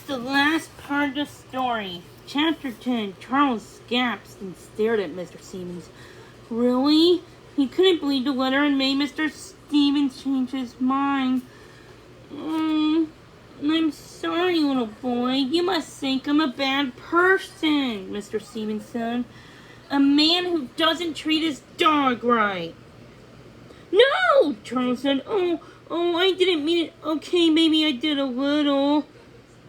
the last part of the story. Chapter 10. Charles gasped and stared at Mr. Stevens. Really? He couldn't believe the letter and made Mr. Stevens change his mind. I'm sorry, little boy. You must think I'm a bad person, Mr. Stevens said. A man who doesn't treat his dog right. No, Charles said. Oh, I didn't mean it. Okay, maybe I did a little.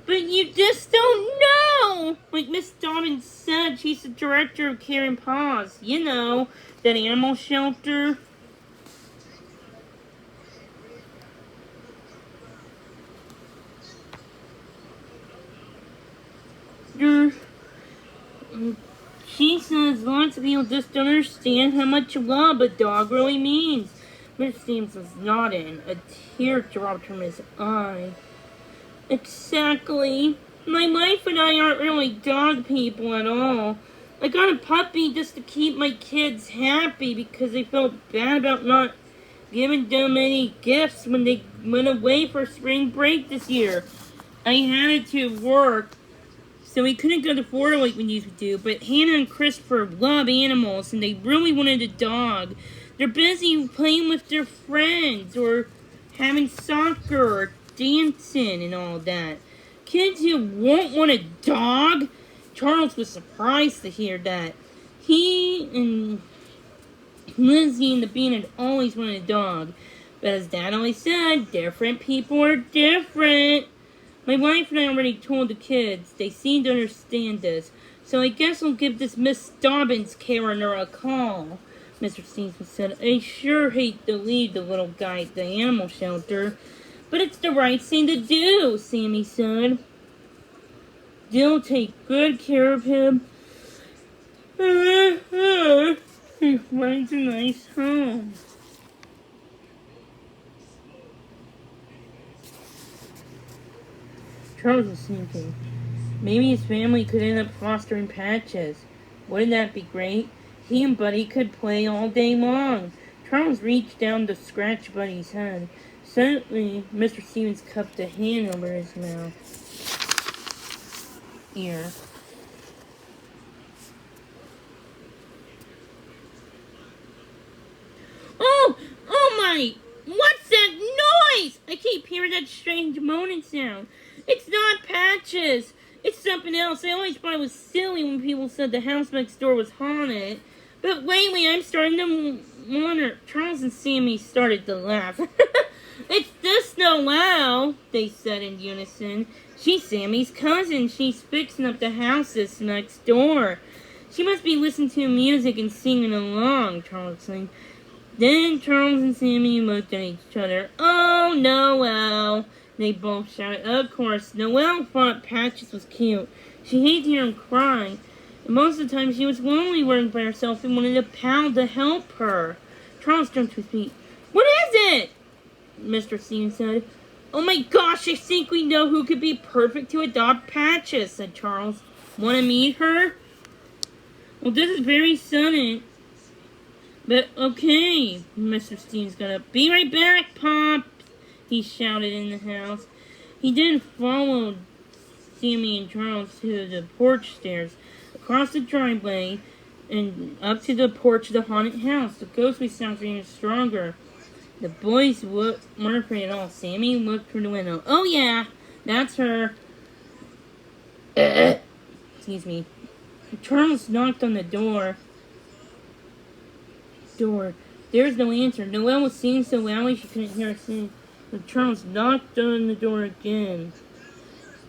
But you just don't know! Like Miss Dobbins said, she's the director of Care and Paws. You know, that animal shelter. She says lots of people just don't understand how much love a dog really means. Mr. Stevens was nodding, a tear dropped from his eye. Exactly. My wife and I aren't really dog people at all. I got a puppy just to keep my kids happy because I felt bad about not giving them any gifts when they went away for spring break this year. I had it to work, so we couldn't go to Florida like we used to do, but Hannah and Christopher love animals and they really wanted a dog. They're busy playing with their friends or having soccer or dancing and all that. Kids who won't want a dog? Charles was surprised to hear that. He and Lizzie and the Bean had always wanted a dog. But as Dad always said, different people are different. My wife and I already told the kids. They seem to understand this. So I guess I'll give this Miss Dobbins coroner a call. Mr. Stevens said, I sure hate to leave the little guy at the animal shelter. But it's the right thing to do, Sammy said. They'll take good care of him. He finds a nice home. Charles was thinking, maybe his family could end up fostering Patches. Wouldn't that be great? He and Buddy could play all day long. Charles reached down to scratch Buddy's head. Suddenly, Mr. Stevens cupped a hand over his ear. Oh my! What's that noise? I keep hearing that strange moaning sound. It's not Patches. It's something else. I always thought it was silly when people said the house next door was haunted. But lately, I'm starting to wonder. Charles and Sammy started to laugh. It's just Noelle, they said in unison. She's Sammy's cousin. She's fixing up the houses next door. She must be listening to music and singing along, Charles said. Then Charles and Sammy looked at each other. Oh, Noelle, they both shouted. Of course, Noelle thought Patches was cute. She hated to hear him cry. And most of the time she was lonely working by herself and wanted a pal to help her. Charles jumped to his feet. What is it? Mr. Stevens said. Oh my gosh, I think we know who could be perfect to adopt Patches, said Charles. Want to meet her? Well, this is very sudden. But okay, Mr. Stevens got up. Be right back, Pop, he shouted in the house. He then followed Sammy and Charles to the porch stairs, across the driveway, and up to the porch of the haunted house. The ghostly sounds were even stronger. The boys weren't afraid at all. Sammy looked through the window. Oh yeah, that's her. Excuse me. Charles knocked on the door. There's no answer. Noelle was singing so loudly she couldn't hear her sing. But Charles knocked on the door again.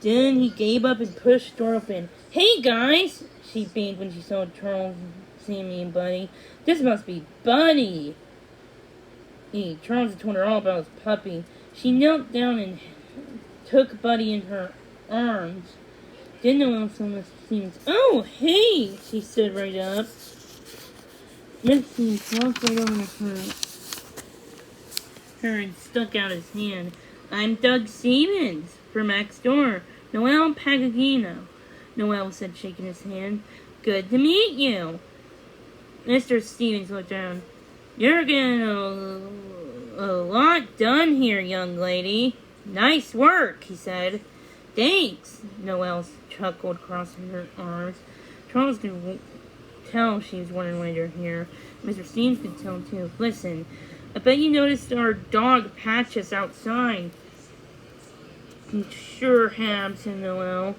Then he gave up and pushed the door open. Hey guys, she beamed when she saw Charles, Sammy, and Buddy. This must be Buddy. Charles had told her all about his puppy. She knelt down and took Buddy in her arms. Then Noelle saw Mr. Stevens. Oh, hey, she stood right up. Mr. Stevens walked right over to her and stuck out his hand. I'm Doug Stevens from next door. Noelle Pagagino, Noelle said, shaking his hand. Good to meet you. Mr. Stevens looked down. You're getting a lot done here, young lady. Nice work, he said. Thanks, Noelle chuckled, crossing her arms. Charles could tell she was wondering why they're here. Mr. Stevens could tell too. Listen, I bet you noticed our dog Patches outside. Sure have, said Noelle.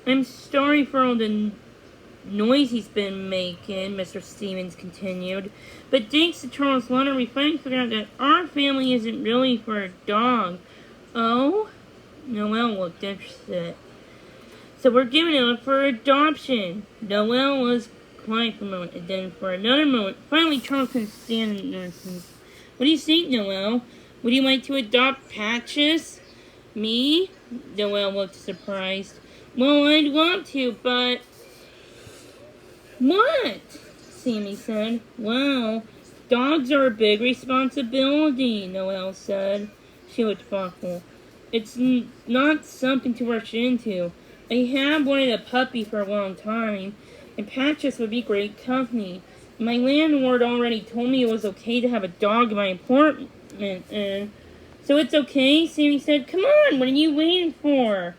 I'm sorry for all the noise he's been making, Mr. Stevens continued. But thanks to Charles Leonard, we finally figured out that our family isn't really for a dog. Oh? Noelle looked interested. So we're giving it up for adoption. Noelle was quiet for a moment, and then for another moment, finally Charles couldn't stand it. What do you think, Noelle? Would you like to adopt Patches? Me? Noelle looked surprised. Well, I'd love to, but... What? Sammy said. Well, dogs are a big responsibility, Noelle said. She looked thoughtful. It's not something to rush into. I have wanted a puppy for a long time, and Patches would be great company. My landlord already told me it was okay to have a dog in my apartment, and... So it's okay, Sammy said. Come on, what are you waiting for?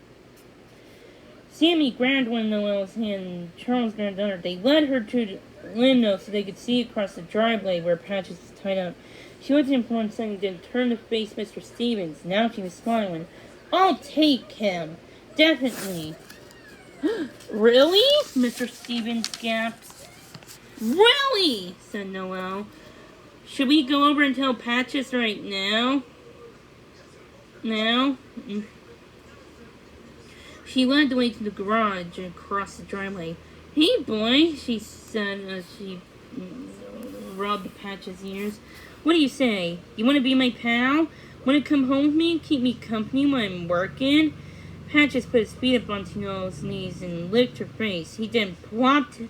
Sammy grabbed one of Noelle's hand and Charles grabbed another. They led her to the window so they could see across the driveway where Patches was tied up. She looked at him for 1 second, then turned to face Mr. Stevens. Now she was smiling. I'll take him. Definitely. Really? Mr. Stevens gasped. Really? Said Noelle. Should we go over and tell Patches right now? Now? She led the way to the garage and across the driveway. Hey, boy, she said as she rubbed Patches' ears. What do you say? You want to be my pal? Want to come home with me and keep me company when I'm working? Patches put his feet up onto Noelle's knees and licked her face. He then plopped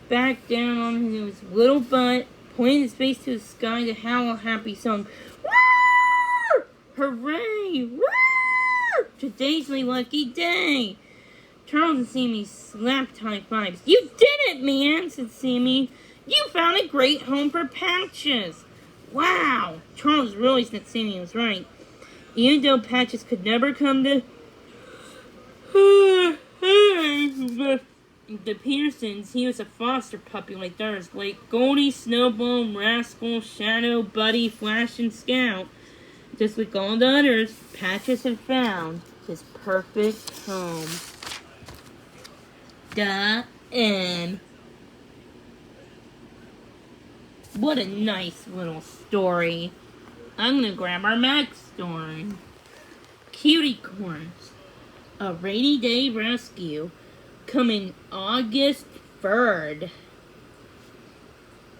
back down on his little butt, pointed his face to the sky to howl a happy song. Roar! Hooray! Roar! Today's my lucky day. Charles and Sammy slapped high fives. You did it, man, said Sammy. You found a great home for Patches. Wow! Charles realized that Sammy was right. Even though Patches could never come to the Petersons, he was a foster puppy like theirs, like Goldie, Snowball, Rascal, Shadow, Buddy, Flash, and Scout. Just like all the others, Patches had found his perfect home. The end. What a nice little story. I'm gonna grab our next story. Cutie Corns. A Rainy Day Rescue. Coming August 3rd.